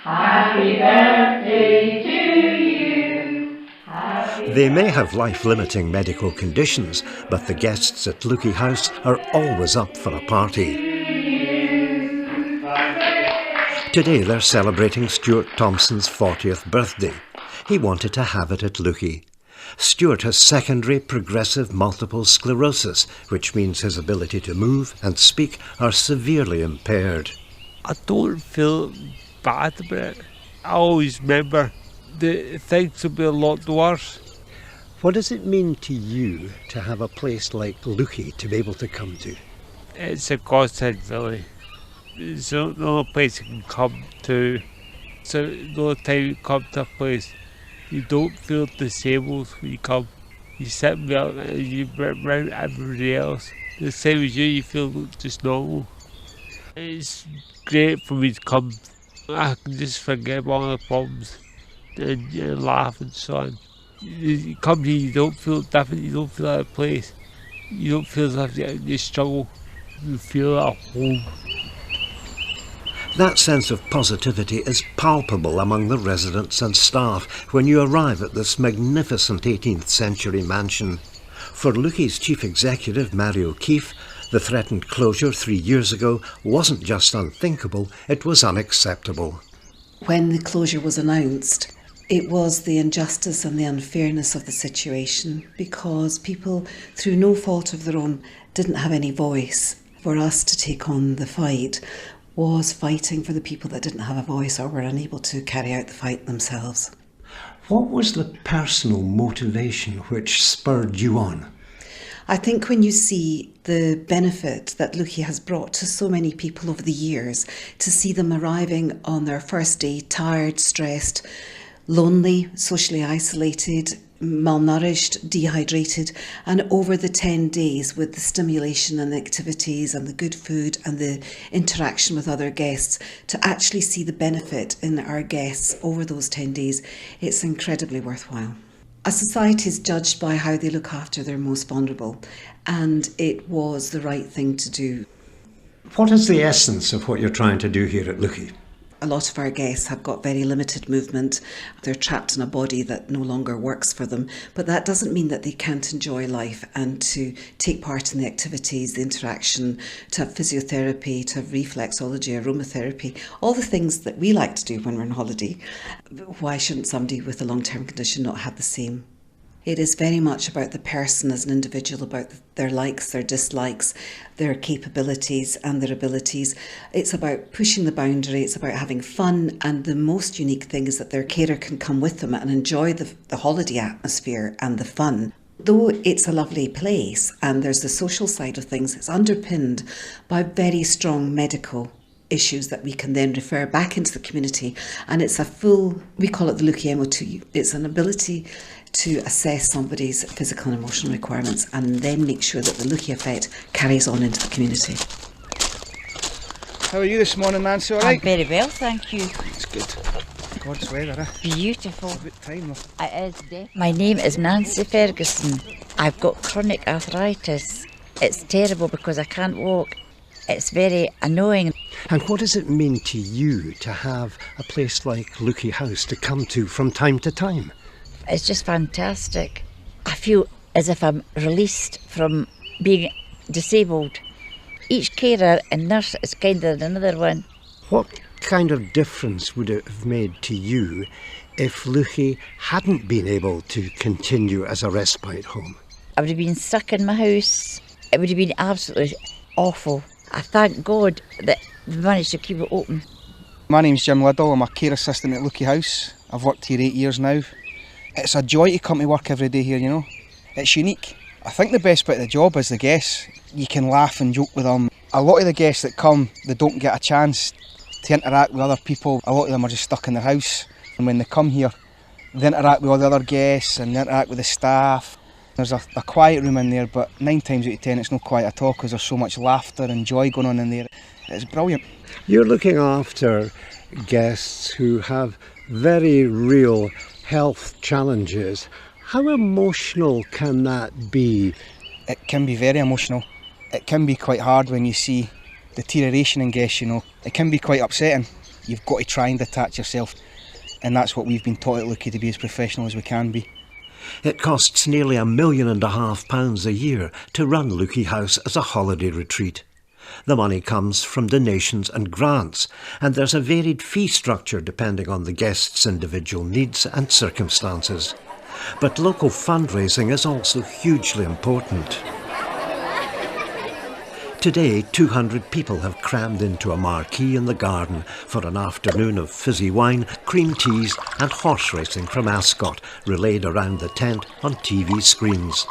Happy birthday to you. Happy They may have life-limiting medical conditions, but the guests at Leuchie House are always up for a party. Today they're celebrating Stuart Thompson's 40th birthday. He wanted to have it at Leuchie. Stuart has secondary progressive multiple sclerosis, which means his ability to move and speak are severely impaired. I don't feel bad about it. I always remember that things will be a lot worse. What does it mean to you to have a place like Leuchie to be able to come to? It's a godsend, really. It's the only place you can come to. So the only time you come to a place, you don't feel disabled when you come. You sit there and you around everybody else. The same as you feel just normal. It's great for me to come. I can just forget all the problems and laugh and so on. You come here, you don't feel different, you don't feel out of place. You don't feel as if you struggle. You feel at home. That sense of positivity is palpable among the residents and staff when you arrive at this magnificent 18th century mansion. For Leuchie's chief executive, Mary O'Keefe, the threatened closure 3 years ago wasn't just unthinkable, it was unacceptable. When the closure was announced, it was the injustice and the unfairness of the situation because people, through no fault of their own, didn't have any voice. For us to take on the fight was fighting for the people that didn't have a voice or were unable to carry out the fight themselves. What was the personal motivation which spurred you on? I think when you see the benefit that Leuchie has brought to so many people over the years, to see them arriving on their first day tired, stressed, lonely, socially isolated, malnourished, dehydrated, and over the 10 days with the stimulation and the activities and the good food and the interaction with other guests, to actually see the benefit in our guests over those 10 days, it's incredibly worthwhile. A society is judged by how they look after their most vulnerable, and it was the right thing to do. What is the essence of what you're trying to do here at Leuchie? A lot of our guests have got very limited movement. They're trapped in a body that no longer works for them, but that doesn't mean that they can't enjoy life and to take part in the activities, the interaction, to have physiotherapy, to have reflexology, aromatherapy, all the things that we like to do when we're on holiday. Why shouldn't somebody with a long-term condition not have the same? It is very much about the person as an individual, about their likes, their dislikes, their capabilities and their abilities. It's about pushing the boundary, it's about having fun, and the most unique thing is that their carer can come with them and enjoy the holiday atmosphere and the fun. Though it's a lovely place and there's the social side of things, it's underpinned by very strong medical issues that we can then refer back into the community, and it's a full, we call it the Leuchie MO2. It's an ability to assess somebody's physical and emotional requirements and then make sure that the Leuchie effect carries on into the community. How are you this morning, Nancy? All right? I'm very well, thank you. It's good. God's weather, eh? Beautiful. It's about time, though. It is. My name is Nancy Ferguson. I've got chronic arthritis. It's terrible because I can't walk. It's very annoying. And what does it mean to you to have a place like Leuchie House to come to from time to time? It's just fantastic. I feel as if I'm released from being disabled. Each carer and nurse is kind of another one. What kind of difference would it have made to you if Leuchie hadn't been able to continue as a respite home? I would have been stuck in my house. It would have been absolutely awful. I thank God that we managed to keep it open. My name's Jim Liddell. I'm a care assistant at Leuchie House. I've worked here 8 years now. It's a joy to come to work every day here, you know. It's unique. I think the best bit of the job is the guests. You can laugh and joke with them. A lot of the guests that come, they don't get a chance to interact with other people. A lot of them are just stuck in their house. And when they come here, they interact with all the other guests and they interact with the staff. There's a quiet room in there, but 9 times out of 10 it's not quiet at all because there's so much laughter and joy going on in there. It's brilliant. You're looking after guests who have very real health challenges. How emotional can that be? It can be very emotional. It can be quite hard when you see deterioration in guests, you know. It can be quite upsetting. You've got to try and detach yourself, and that's what we've been taught at Leuchie, to be as professional as we can be. It costs nearly £1.5 million a year to run Leuchie House as a holiday retreat. The money comes from donations and grants, and there's a varied fee structure depending on the guests' individual needs and circumstances. But local fundraising is also hugely important. Today, 200 people have crammed into a marquee in the garden for an afternoon of fizzy wine, cream teas and horse racing from Ascot, relayed around the tent on TV screens.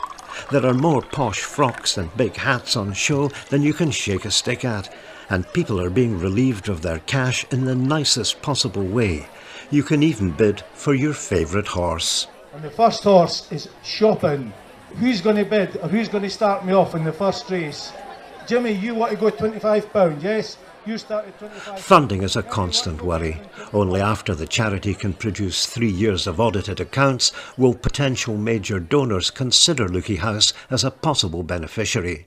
There are more posh frocks and big hats on show than you can shake a stick at, and people are being relieved of their cash in the nicest possible way. You can even bid for your favourite horse. And the first horse is shopping. Who's going to bid, or who's going to start me off in the first race? Jimmy, you want to go £25, yes? You start at £25. Funding is a constant worry. Only after the charity can produce 3 years of audited accounts will potential major donors consider Leuchie House as a possible beneficiary.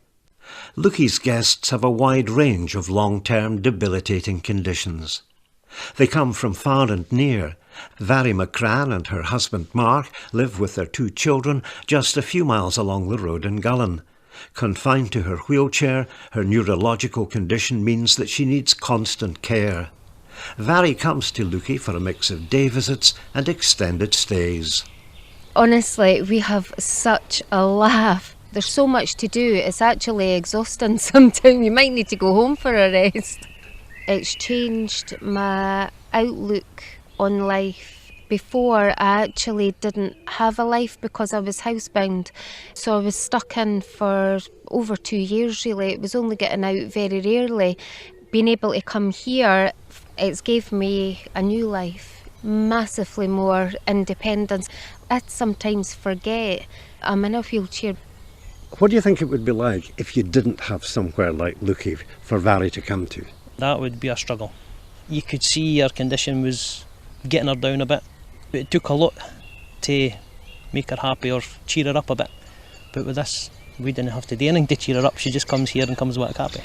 Leuchie's guests have a wide range of long-term debilitating conditions. They come from far and near. Vary McCran and her husband Mark live with their 2 children just a few miles along the road in Gullen. Confined to her wheelchair, her neurological condition means that she needs constant care. Vary comes to Leuchie for a mix of day visits and extended stays. Honestly, we have such a laugh. There's so much to do, it's actually exhausting sometimes. You might need to go home for a rest. It's changed my outlook on life. Before, I actually didn't have a life because I was housebound. So I was stuck in for over 2 years really. It was only getting out very rarely. Being able to come here, it's gave me a new life, massively more independence. I sometimes forget I'm in a wheelchair. What do you think it would be like if you didn't have somewhere like Leuchie for Vary to come to? That would be a struggle. You could see her condition was getting her down a bit. It took a lot to make her happy or cheer her up a bit. But with this, we didn't have to do anything to cheer her up. She just comes here and comes back happy.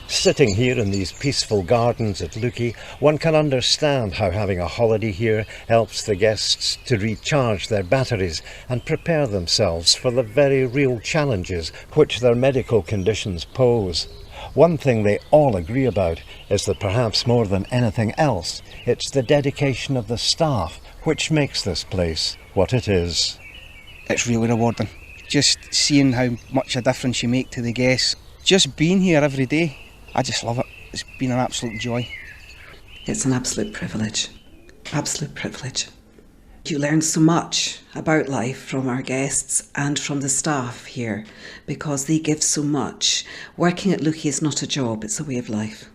Sitting here in these peaceful gardens at Leuchie, one can understand how having a holiday here helps the guests to recharge their batteries and prepare themselves for the very real challenges which their medical conditions pose. One thing they all agree about is that perhaps more than anything else, it's the dedication of the staff which makes this place what it is. It's really rewarding. Just seeing how much a difference you make to the guests. Just being here every day, I just love it. It's been an absolute joy. It's an absolute privilege. Absolute privilege. You learn so much about life from our guests and from the staff here because they give so much. Working at Leuchie is not a job, it's a way of life.